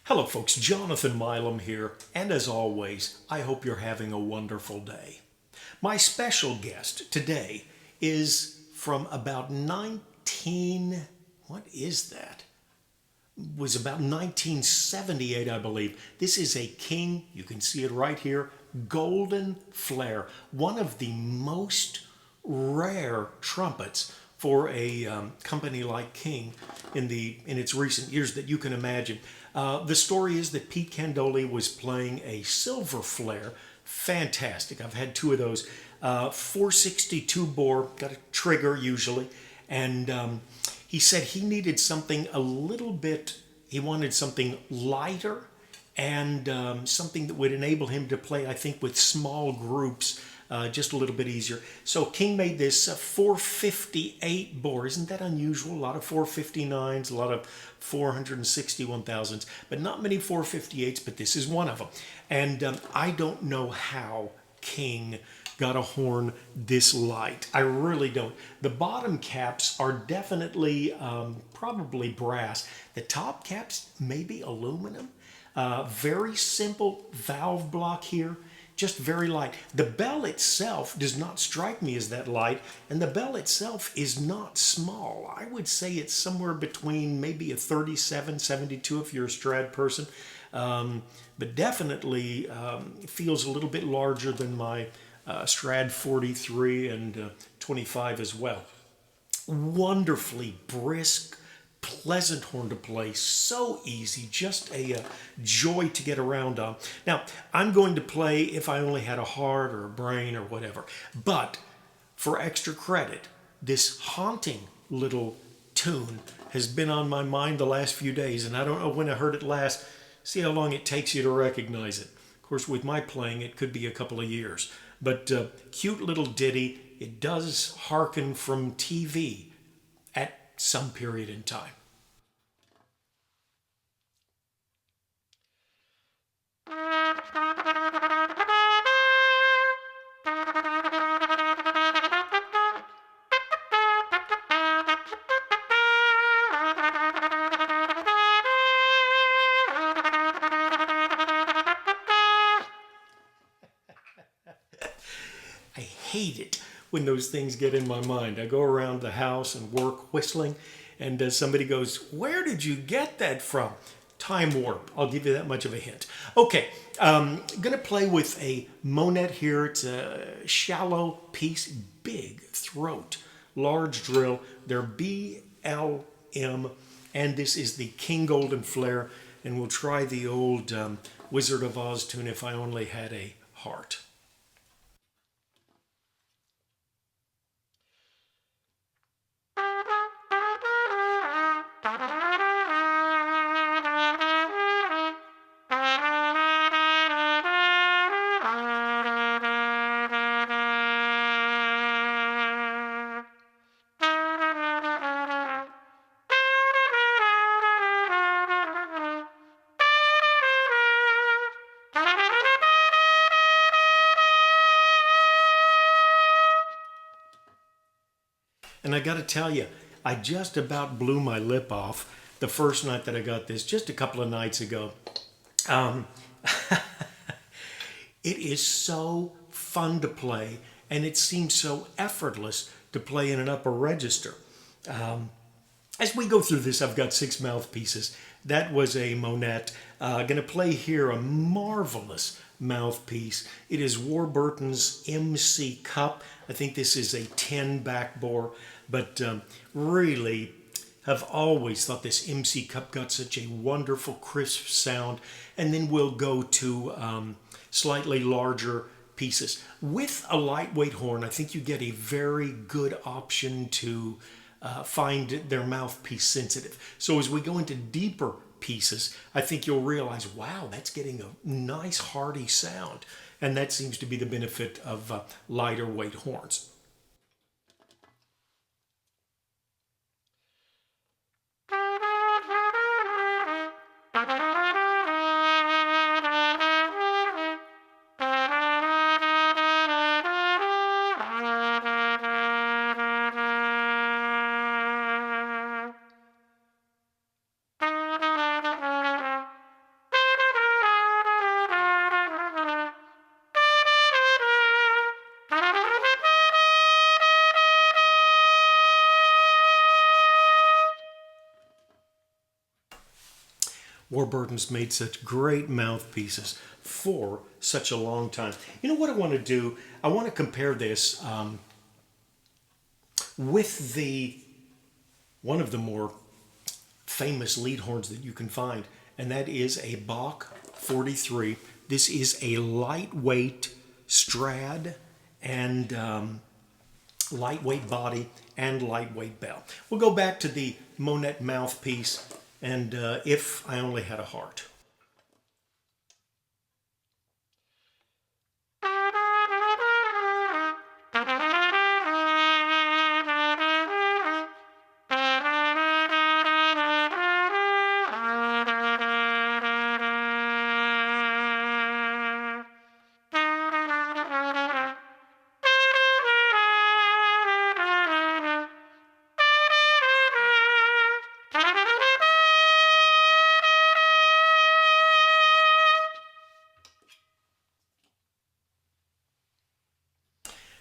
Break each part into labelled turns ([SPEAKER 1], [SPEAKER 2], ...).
[SPEAKER 1] Hello folks, Jonathan Milam here, and as always, I hope you're having a wonderful day. My special guest today is from about 19, what is that? Was about 1978, I believe. This is a King, you can see it right here, Golden Flair, one of the most rare trumpets for a company like King in its recent years that you can imagine. The story is that Pete Candoli was playing a silver Flair, fantastic. I've had two of those. 462 bore, got a trigger usually, and he said he needed something a little bit. He wanted something lighter and something that would enable him to play, I think, with small groups just a little bit easier. So King made this 458 bore. Isn't that unusual? A lot of 459s, a lot of 461,000s, but not many 458s, but this is one of them. And I don't know how King got a horn this light. I really don't. The bottom caps are definitely probably brass. The top caps maybe aluminum. Very simple valve block here, just very light. The bell itself does not strike me as that light, and the bell itself is not small. I would say it's somewhere between maybe a 37, 72 if you're a Strad person, but definitely feels a little bit larger than my Strad 43 and 25 as well. Wonderfully brisk, pleasant horn to play, so easy, just a joy to get around on. Now, I'm going to play if I only had a heart or a brain or whatever, but for extra credit, this haunting little tune has been on my mind the last few days, and I don't know when I heard it last. See how long it takes you to recognize it. Of course, with my playing, it could be a couple of years, but cute little ditty. It does hearken from TV at some period in time. I hate it when those things get in my mind. I go around the house and work whistling, and somebody goes, "Where did you get that from?" Time warp. I'll give you that much of a hint. Okay, gonna play with a Monette here. It's a shallow piece, big throat, large drill. They're BLM, and this is the King Golden Flair, and we'll try the old Wizard of Oz tune, If I Only Had a Heart. And I got to tell you, I just about blew my lip off the first night that I got this, just a couple of nights ago. Um, it is so fun to play, and it seems so effortless to play in an upper register. As we go through this, I've got 6 mouthpieces. That was a Monette. Going to play here a marvelous mouthpiece. It is Warburton's MC Cup. I think this is a 10 back bore, but really have always thought this MC Cup got such a wonderful, crisp sound. And then we'll go to slightly larger pieces. With a lightweight horn, I think you get a very good option to find their mouthpiece sensitive. So as we go into deeper pieces, I think you'll realize, wow, that's getting a nice hearty sound. And that seems to be the benefit of lighter weight horns. Warburton's made such great mouthpieces for such a long time. You know what I want to do? I want to compare this with one of the more famous lead horns that you can find, and that is a Bach 43. This is a lightweight Strad and lightweight body and lightweight bell. We'll go back to the Monette mouthpiece and If I Only Had a Heart.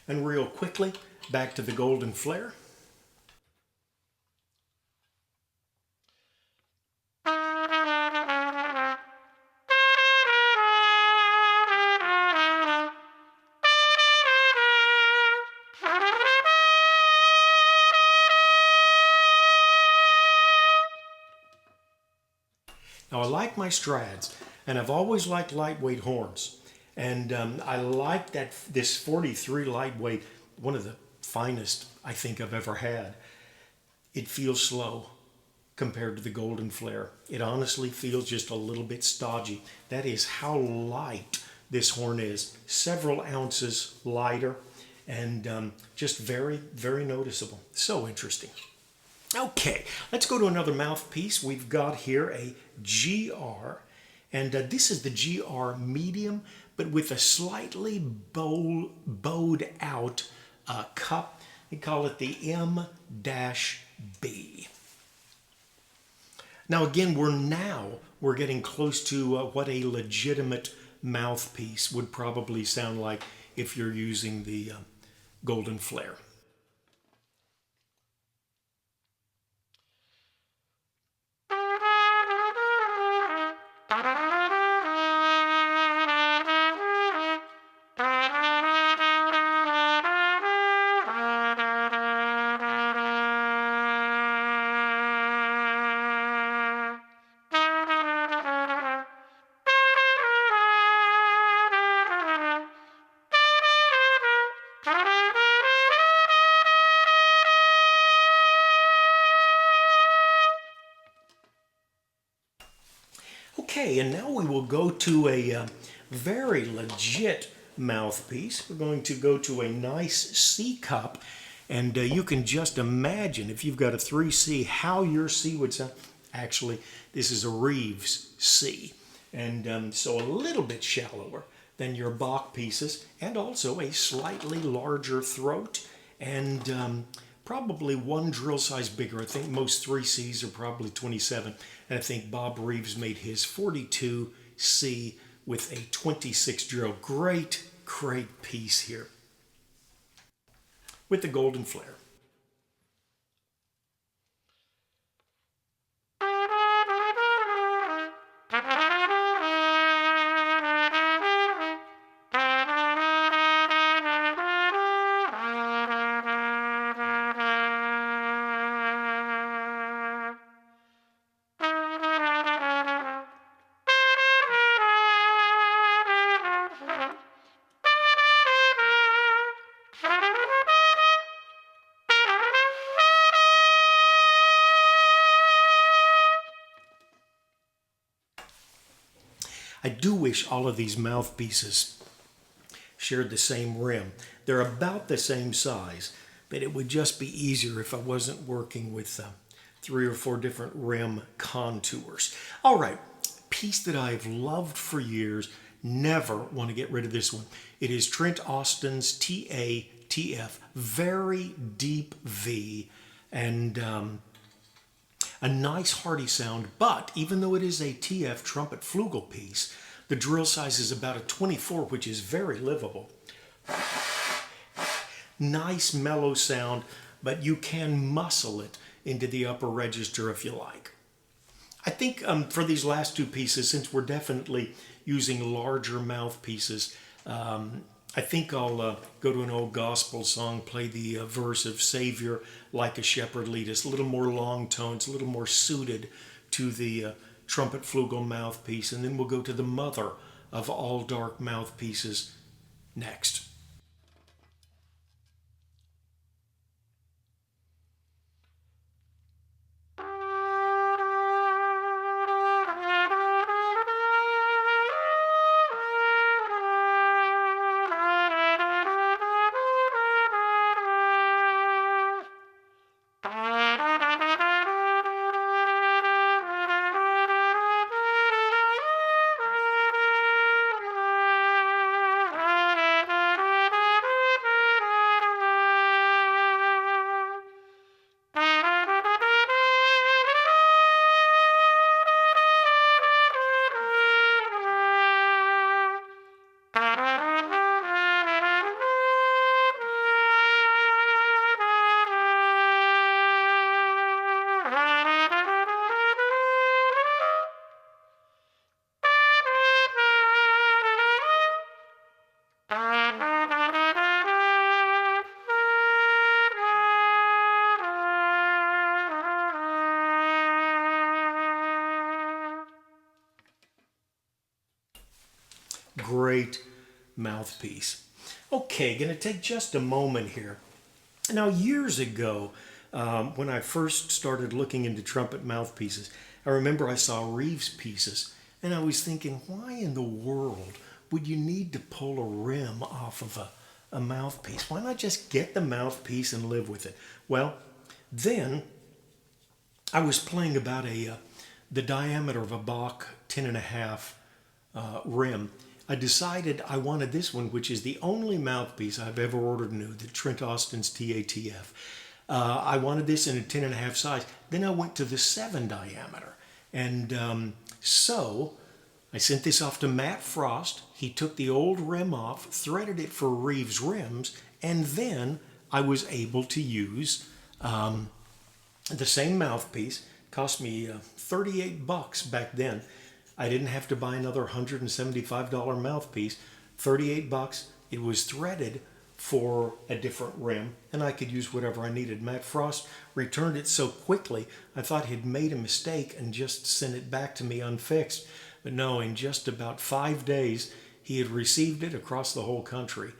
[SPEAKER 1] And real quickly, back to the Golden Flair. Now I like my Strads, and I've always liked lightweight horns. And I like that this 43 lightweight, one of the finest I think I've ever had. It feels slow compared to the Golden Flair. It honestly feels just a little bit stodgy. That is how light this horn is. Several ounces lighter and just very, very noticeable. So interesting. Okay, let's go to another mouthpiece. We've got here a GR, and this is the GR medium, but with a slightly bowed out cup. We call it the M-B. Now again, we're getting close to what a legitimate mouthpiece would probably sound like if you're using the Golden Flair. Okay, and now we will go to a very legit mouthpiece. We're going to go to a nice C cup, and you can just imagine if you've got a 3C how your C would sound. Actually, this is a Reeves C, and so a little bit shallower than your Bach pieces, and also a slightly larger throat, and probably one drill size bigger. I think most 3Cs are probably 27, and I think Bob Reeves made his 42C with a 26 drill. Great, great piece here with the Golden Flair. I do wish all of these mouthpieces shared the same rim. They're about the same size, but it would just be easier if I wasn't working with 3 or 4 different rim contours. All right, piece that I've loved for years, never want to get rid of this one. It is Trent Austin's TATF, very deep V, and a nice hearty sound, but even though it is a TF trumpet flugel piece, the drill size is about a 24, which is very livable. Nice mellow sound, but you can muscle it into the upper register if you like. I think for these last two pieces, since we're definitely using larger mouthpieces, I think I'll go to an old gospel song, play the verse of Savior, like a shepherd lead us, a little more long tones, a little more suited to the trumpet flugel mouthpiece, and then we'll go to the mother of all dark mouthpieces next. Great mouthpiece. Okay, going to take just a moment here. Now, years ago, when I first started looking into trumpet mouthpieces, I remember I saw Reeves pieces, and I was thinking, why in the world would you need to pull a rim off of a mouthpiece? Why not just get the mouthpiece and live with it? Well, then I was playing about the diameter of a Bach 10.5 rim. I decided I wanted this one, which is the only mouthpiece I've ever ordered new, the Trent Austin's TATF. I wanted this in a 10.5 size. Then I went to the 7 diameter. And so I sent this off to Matt Frost. He took the old rim off, threaded it for Reeves rims, and then I was able to use the same mouthpiece. Cost me $38 back then. I didn't have to buy another $175 mouthpiece. $38. It was threaded for a different rim, and I could use whatever I needed. Matt Frost returned it so quickly, I thought he'd made a mistake and just sent it back to me unfixed. But no, in just about 5 days, he had received it across the whole country,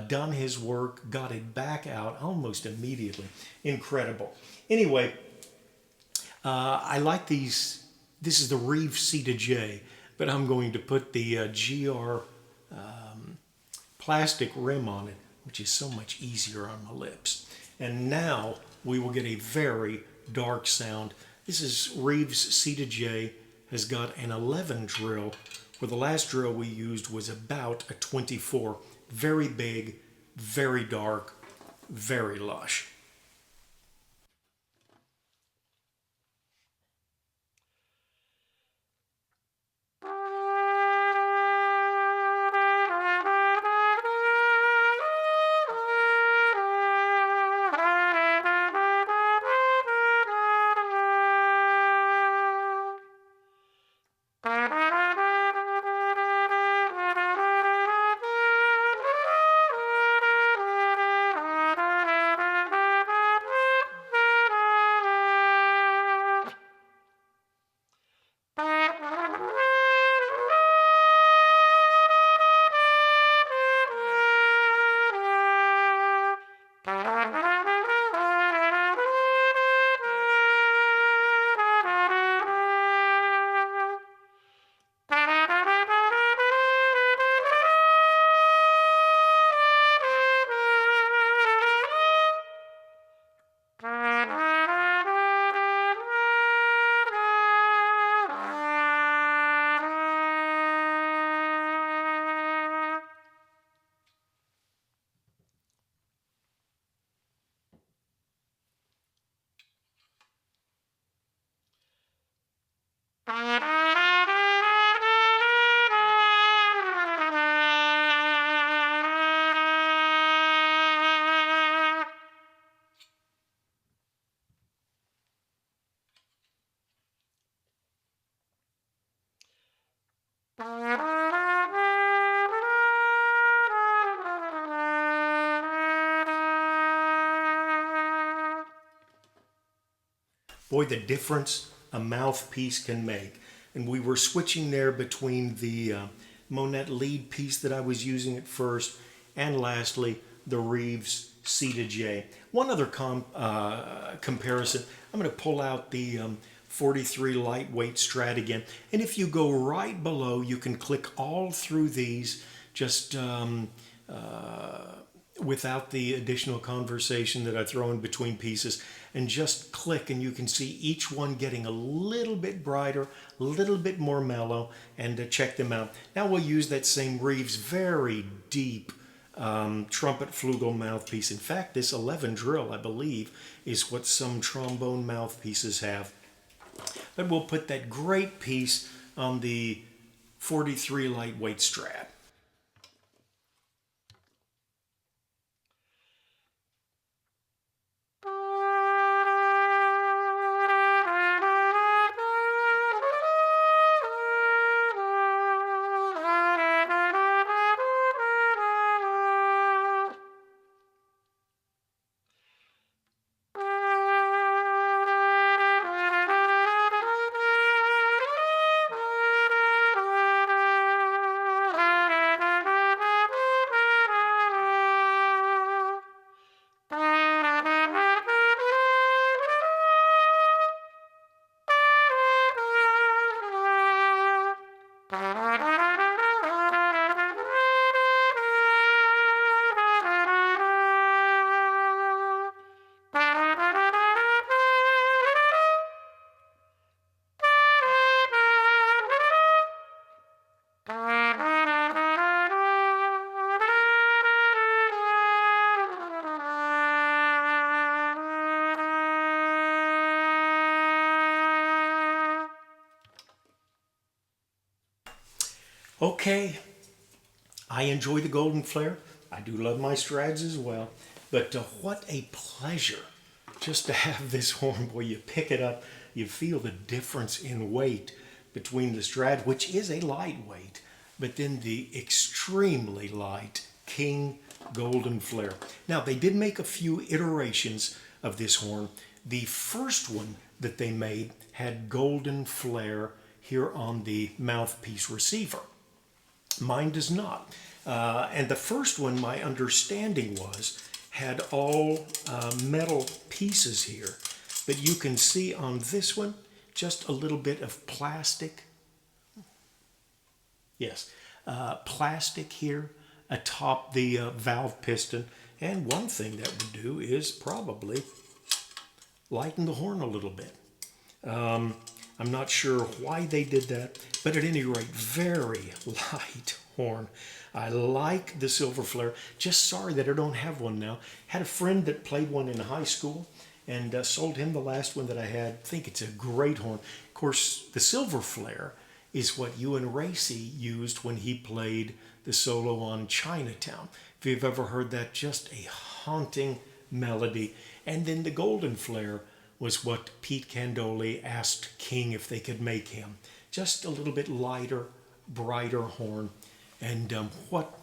[SPEAKER 1] done his work, got it back out almost immediately. Incredible. Anyway, I like these. This is the Reeves C2J, but I'm going to put the GR plastic rim on it, which is so much easier on my lips. And now we will get a very dark sound. This is Reeves C2J, has got an 11 drill, where the last drill we used was about a 24. Very big, very dark, very lush. Boy, the difference a mouthpiece can make. And we were switching there between the Monette lead piece that I was using at first, and lastly, the Reeves C2J. One other comparison, I'm going to pull out the 43 lightweight Strad again. And if you go right below, you can click all through these just without the additional conversation that I throw in between pieces, and just click and you can see each one getting a little bit brighter, a little bit more mellow, and check them out. Now we'll use that same Reeves very deep trumpet flugel mouthpiece. In fact, this 11 drill, I believe, is what some trombone mouthpieces have. But we'll put that great piece on the 43 lightweight Strad. Okay, I enjoy the Golden Flair. I do love my Strads as well. But what a pleasure just to have this horn. Boy, you pick it up, you feel the difference in weight between the Strad, which is a lightweight, but then the extremely light King Golden Flair. Now, they did make a few iterations of this horn. The first one that they made had Golden Flair here on the mouthpiece receiver. Mine does not. And the first one, my understanding was, had all metal pieces here. But you can see on this one, just a little bit of plastic. Yes, plastic here atop the valve piston. And one thing that would do is probably lighten the horn a little bit. I'm not sure why they did that, but at any rate, very light horn. I like the Silver Flair. Just sorry that I don't have one now. Had a friend that played one in high school and sold him the last one that I had. I think it's a great horn. Of course, the Silver Flair is what Ewan Racy used when he played the solo on Chinatown. If you've ever heard that, just a haunting melody. And then the Golden Flair was what Pete Candoli asked King if they could make him. Just a little bit lighter, brighter horn. And what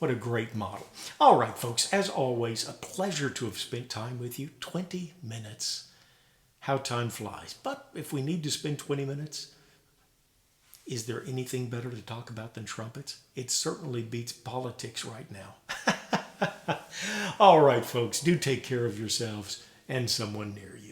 [SPEAKER 1] a great model. All right, folks, as always, a pleasure to have spent time with you. 20 minutes. How time flies. But if we need to spend 20 minutes, is there anything better to talk about than trumpets? It certainly beats politics right now. All right, folks, do take care of yourselves and someone near you.